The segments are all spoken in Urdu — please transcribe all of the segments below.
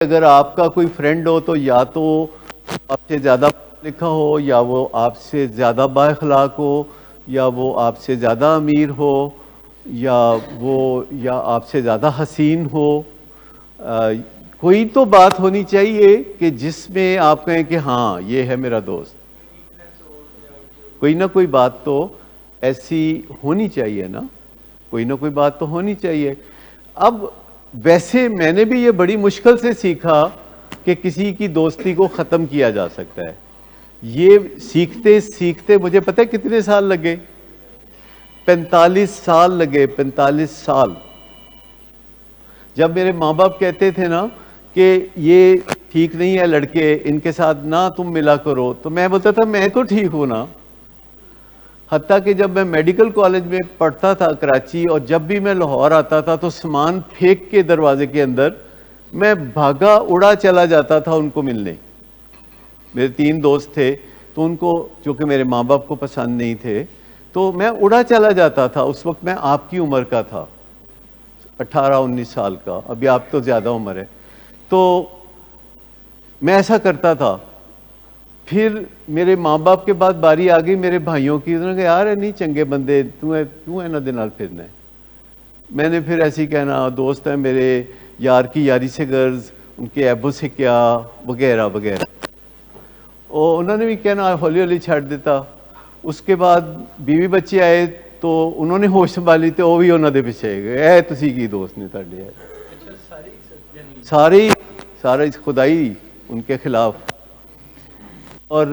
اگر آپ کا کوئی فرینڈ ہو تو یا تو آپ سے زیادہ پڑھا لکھا ہو، یا وہ آپ سے زیادہ با اخلاق ہو، یا وہ آپ سے زیادہ امیر ہو، یا آپ سے زیادہ حسین ہو. کوئی تو بات ہونی چاہیے کہ جس میں آپ کہیں کہ ہاں یہ ہے میرا دوست. کوئی نہ کوئی بات تو ایسی ہونی چاہیے نا، کوئی نہ کوئی بات تو ہونی چاہیے. اب ویسے میں نے بھی یہ بڑی مشکل سے سیکھا کہ کسی کی دوستی کو ختم کیا جا سکتا ہے. یہ سیکھتے سیکھتے مجھے پتہ ہے کتنے سال لگے؟ 45 سال لگے. 45 سال. جب میرے ماں باپ کہتے تھے نا کہ یہ ٹھیک نہیں ہے لڑکے، ان کے ساتھ نہ تم ملا کرو، تو میں بولتا تھا میں تو ٹھیک ہوں نا. حتیٰ کہ جب میں میڈیکل کالج میں پڑھتا تھا کراچی، اور جب بھی میں لاہور آتا تھا تو سامان پھینک کے دروازے کے اندر میں بھاگا اڑا چلا جاتا تھا ان کو ملنے. میرے 3 دوست تھے تو ان کو چونکہ میرے ماں باپ کو پسند نہیں تھے تو میں اڑا چلا جاتا تھا. اس وقت میں آپ کی عمر کا تھا، 18-19 سال کا. ابھی آپ تو زیادہ عمر ہے. تو میں ایسا کرتا تھا. پھر میرے ماں باپ کے بعد باری آ گئی میرے بھائیوں کی. انہوں نے کہا یار نہیں چنگے بندے کیوں ہے نہ دن نال پھرنا ہے. میں نے پھر ایسے ہی کہنا دوست ہیں میرے، یار کی یاری سے غرض، ان کے ایبوں سے کیا، وغیرہ وغیرہ. اور انہوں نے بھی کہنا ہولی ہولی چھڑ دیتا. اس کے بعد بیوی بچے آئے تو انہوں نے ہوش سنبھالی تو وہ بھی انہوں نے پیچھے گئے تسی کی دوست نے تھے سارے خدائی ان کے خلاف. اور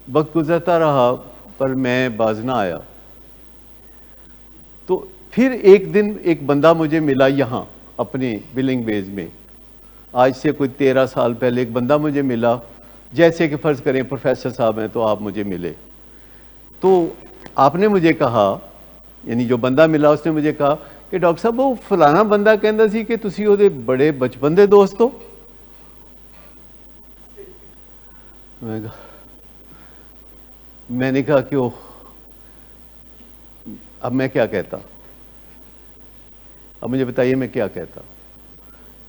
وقت گزرتا رہا پر میں باز نہ آیا. تو پھر ایک دن ایک بندہ مجھے ملا یہاں اپنے بلنگ بیز میں. آج سے کوئی 13 سال پہلے ایک بندہ مجھے ملا، جیسے کہ فرض کریں پروفیسر صاحب ہیں تو آپ مجھے ملے. تو آپ نے مجھے کہا، یعنی جو بندہ ملا اس نے مجھے کہا کہ ڈاکٹر صاحب وہ فلانا بندہ کہندا سی کہ تسی وہ بڑے بچپن دے دوست ہو. میں نے کہا کہ اب میں کیا کہتا؟ اب مجھے بتائیے میں کیا کہتا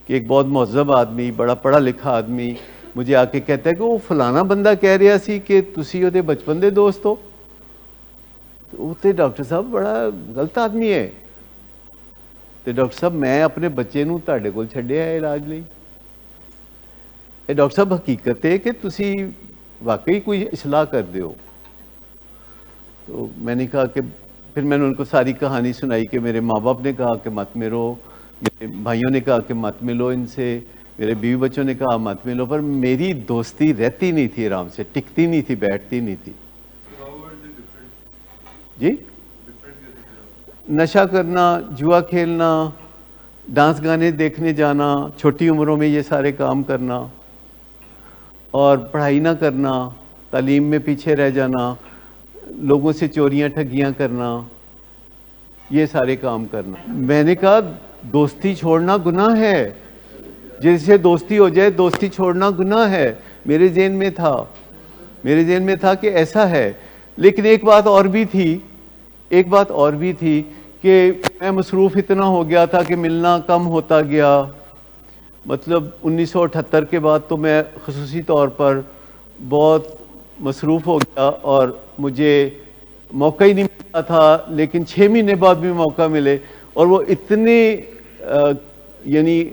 کہ ایک بہت مہذب آدمی، بڑا پڑھا لکھا آدمی مجھے آ کے کہتا ہے کہ وہ فلانا بندہ کہہ رہا سی کہ تسی وہ بچپن دے دوست ہو. وہ تو ڈاکٹر صاحب بڑا غلط آدمی ہے. تو ڈاکٹر صاحب میں اپنے بچے نوں تہاڈے کول چھڈیا ہے علاج لئی. یہ ڈاکٹر صاحب حقیقت ہے کہ تسی واقعی کوئی اصلاح کر دیو. تو میں نے کہا کہ پھر میں نے ان کو ساری کہانی سنائی کہ میرے ماں باپ نے کہا کہ مت ملو، میرے بھائیوں نے کہا کہ مت ملو ان سے، میرے بیوی بچوں نے کہا مت ملو، پر میری دوستی رہتی نہیں تھی آرام سے، ٹکتی نہیں تھی، بیٹھتی نہیں تھی. جی نشہ کرنا، جوا کھیلنا، ڈانس گانے دیکھنے جانا، چھوٹی عمروں میں یہ سارے کام کرنا، اور پڑھائی نہ کرنا، تعلیم میں پیچھے رہ جانا، لوگوں سے چوریاں ٹھگیاں کرنا، یہ سارے کام کرنا. میں نے کہا دوستی چھوڑنا گناہ ہے. جیسے دوستی ہو جائے دوستی چھوڑنا گناہ ہے. میرے ذہن میں تھا کہ ایسا ہے. لیکن ایک بات اور بھی تھی کہ میں مصروف اتنا ہو گیا تھا کہ ملنا کم ہوتا گیا. مطلب 1978 کے بعد تو میں خصوصی طور پر بہت مصروف ہو گیا اور مجھے موقع ہی نہیں ملتا تھا. لیکن 6 مہینے بعد بھی موقع ملے، اور وہ اتنے یعنی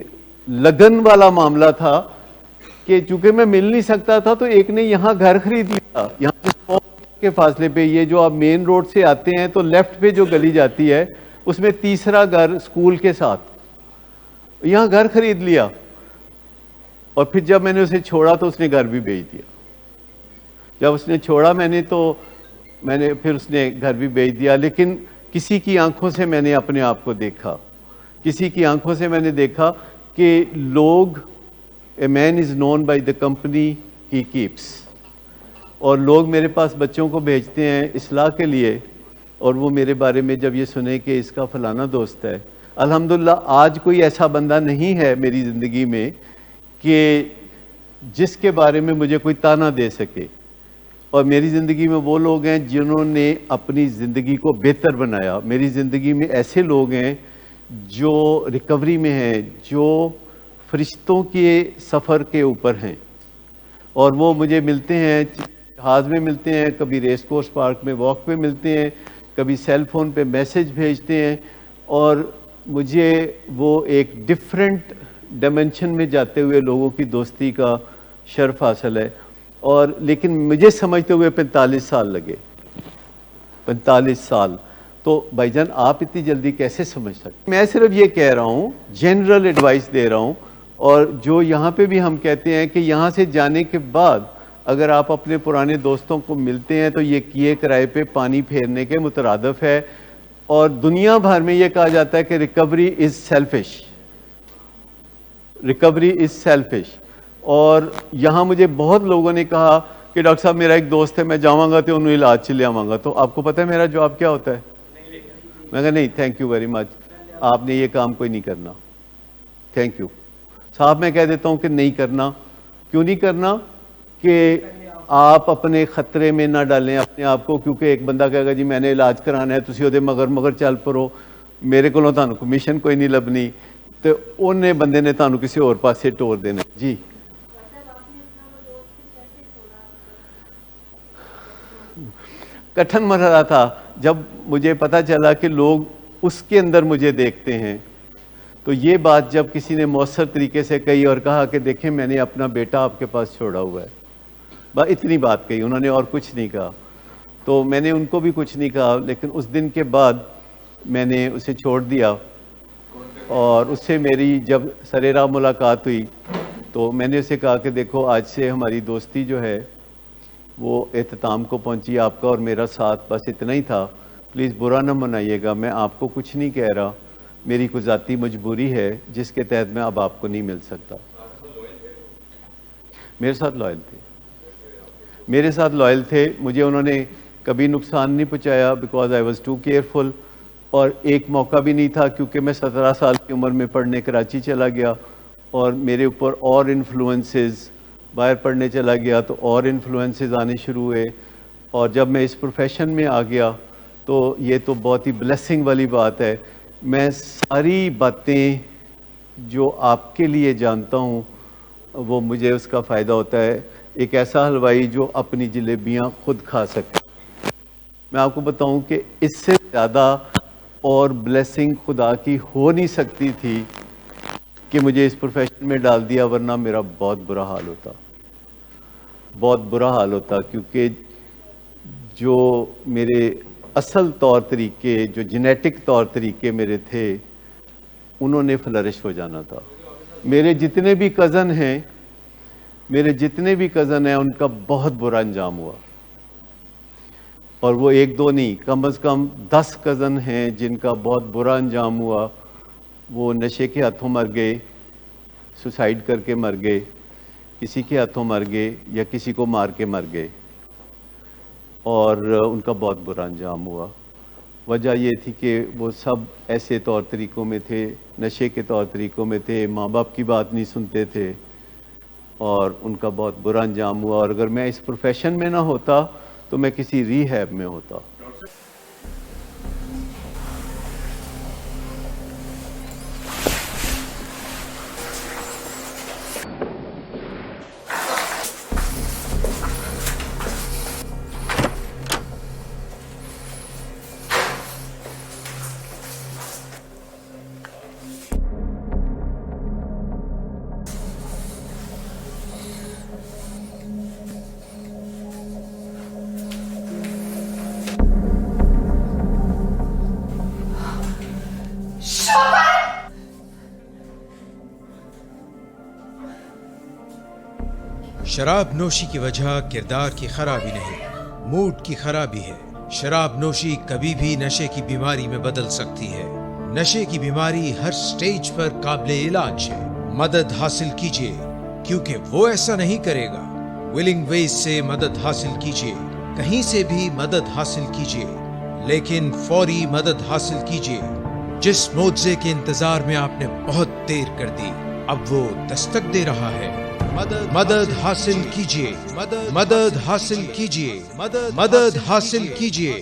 لگن والا معاملہ تھا کہ چونکہ میں مل نہیں سکتا تھا تو ایک نے یہاں گھر خرید لیا، یہاں کے فاصلے پہ. یہ جو آپ مین روڈ سے آتے ہیں تو لیفٹ پہ جو گلی جاتی ہے اس میں تیسرا گھر اسکول کے ساتھ، یہاں گھر خرید لیا. اور پھر جب میں نے اسے چھوڑا تو اس نے گھر بھی بیچ دیا. جب اس نے چھوڑا پھر اس نے گھر بھی بیچ دیا. لیکن کسی کی آنکھوں سے میں نے اپنے آپ کو دیکھا، کہ لوگ a man is known by the company he keeps. اور لوگ میرے پاس بچوں کو بھیجتے ہیں اصلاح کے لیے، اور وہ میرے بارے میں جب یہ سنے کہ اس کا فلانا دوست ہے. الحمدللہ آج کوئی ایسا بندہ نہیں ہے میری زندگی میں کہ جس کے بارے میں مجھے کوئی تانا دے سکے. اور میری زندگی میں وہ لوگ ہیں جنہوں نے اپنی زندگی کو بہتر بنایا. میری زندگی میں ایسے لوگ ہیں جو ریکوری میں ہیں، جو فرشتوں کے سفر کے اوپر ہیں، اور وہ مجھے ملتے ہیں، جہاز میں ملتے ہیں، کبھی ریس کورس پارک میں واک پہ ملتے ہیں، کبھی سیل فون پہ میسج بھیجتے ہیں، اور مجھے وہ ایک ڈیفرنٹ ڈائمنشن میں جاتے ہوئے لوگوں کی دوستی کا شرف حاصل ہے. اور لیکن مجھے سمجھتے ہوئے 45 سال لگے. 45 سال. تو بھائی جان آپ اتنی جلدی کیسے سمجھ سکتے؟ میں صرف یہ کہہ رہا ہوں، جنرل ایڈوائس دے رہا ہوں. اور جو یہاں پہ بھی ہم کہتے ہیں کہ یہاں سے جانے کے بعد اگر آپ اپنے پرانے دوستوں کو ملتے ہیں تو یہ کیے کرائے پہ پانی پھیرنے کے مترادف ہے. اور دنیا بھر میں یہ کہا جاتا ہے کہ ریکوری از سیلفش، ریکوری از سیلفش. اور یہاں مجھے بہت لوگوں نے کہا کہ ڈاکٹر صاحب میرا ایک دوست ہے، میں جاؤں گا تو انہوں علاج چلے آؤں گا. تو آپ کو پتہ ہے میرا جواب کیا ہوتا ہے؟ میں کہا نہیں، تھینک یو ویری مچ، آپ نے یہ کام کوئی نہیں کرنا، تھینک یو صاحب. میں کہہ دیتا ہوں کہ نہیں کرنا. کیوں نہیں کرنا؟ کہ آپ اپنے خطرے میں نہ ڈالیں اپنے آپ کو، کیونکہ ایک بندہ کہے گا جی میں نے علاج کرانا ہے، تسی ਉਹਦੇ مگر ਚੱਲ پرو، میرے کو ਤੁਹਾਨੂੰ کمیشن کوئی نہیں لبنی، تو انہیں بندے نے ਤੁਹਾਨੂੰ کسی اور پاسے ٹور دینا. جی کٹھن مرحلہ تھا جب مجھے پتا چلا کہ لوگ اس کے اندر مجھے دیکھتے ہیں. تو یہ بات جب کسی نے مؤثر طریقے سے کہی اور کہا کہ دیکھیں میں نے اپنا بیٹا آپ کے پاس چھوڑا ہوا ہے، اتنی بات کہی انہوں نے اور کچھ نہیں کہا. تو میں نے ان کو بھی کچھ نہیں کہا، لیکن اس دن کے بعد میں نے اسے چھوڑ دیا. اور اس سے میری جب سر راہ ملاقات ہوئی تو میں نے اسے کہا کہ دیکھو آج سے ہماری دوستی جو ہے وہ اختتام کو پہنچی. آپ کا اور میرا ساتھ بس اتنا ہی تھا، پلیز برا نہ منائیے گا. میں آپ کو کچھ نہیں کہہ رہا، میری کوئی ذاتی مجبوری ہے جس کے تحت میں اب آپ کو نہیں مل سکتا. میرے ساتھ لائل تھے، میرے ساتھ لائل تھے. مجھے انہوں نے کبھی نقصان نہیں پہنچایا because I was too careful. اور ایک موقع بھی نہیں تھا کیونکہ میں 17 سال کی عمر میں پڑھنے کراچی چلا گیا اور میرے اوپر اور انفلوئنسز، باہر پڑھنے چلا گیا تو اور انفلوئنسز آنے شروع ہوئے. اور جب میں اس پروفیشن میں آ گیا تو یہ تو بہت ہی بلیسنگ والی بات ہے. میں ساری باتیں جو آپ کے لیے جانتا ہوں وہ مجھے اس کا فائدہ ہوتا ہے. ایک ایسا حلوائی جو اپنی جلیبیاں خود کھا سکے. میں آپ کو بتاؤں کہ اس سے زیادہ اور بلیسنگ خدا کی ہو نہیں سکتی تھی کہ مجھے اس پروفیشن میں ڈال دیا، ورنہ میرا بہت برا حال ہوتا، بہت برا حال ہوتا. کیونکہ جو میرے اصل طور طریقے، جو جینیٹک طور طریقے میرے تھے، انہوں نے فلرش ہو جانا تھا. میرے جتنے بھی کزن ہیں، ان کا بہت برا انجام ہوا. اور وہ ایک دو نہیں، کم از کم 10 کزن ہیں جن کا بہت برا انجام ہوا. وہ نشے کے ہاتھوں مر گئے، سوسائڈ کر کے مر گئے، کسی کے ہاتھوں مر گئے یا کسی کو مار کے مر گئے. اور ان کا بہت برا انجام ہوا. وجہ یہ تھی کہ وہ سب ایسے طور طریقوں میں تھے، نشے کے طور طریقوں میں تھے، ماں باپ کی بات نہیں سنتے تھے، اور ان کا بہت برا انجام ہوا. اور اگر میں اس پروفیشن میں نہ ہوتا تو میں کسی ری ہیب میں ہوتا. شراب نوشی کی وجہ کردار کی خرابی نہیں، موڈ کی خرابی ہے. شراب نوشی کبھی بھی نشے کی بیماری میں بدل سکتی ہے. نشے کی بیماری ہر سٹیج پر قابل علاج ہے. مدد حاصل کیجیے کیونکہ وہ ایسا نہیں کرے گا. ولنگ ویز سے مدد حاصل کیجیے، کہیں سے بھی مدد حاصل کیجیے، لیکن فوری مدد حاصل کیجیے. جس معجزے کے انتظار میں آپ نے بہت دیر کر دی، اب وہ دستک دے رہا ہے. مدد حاصل کیجیے، مدد حاصل کیجیے، مدد حاصل کیجیے.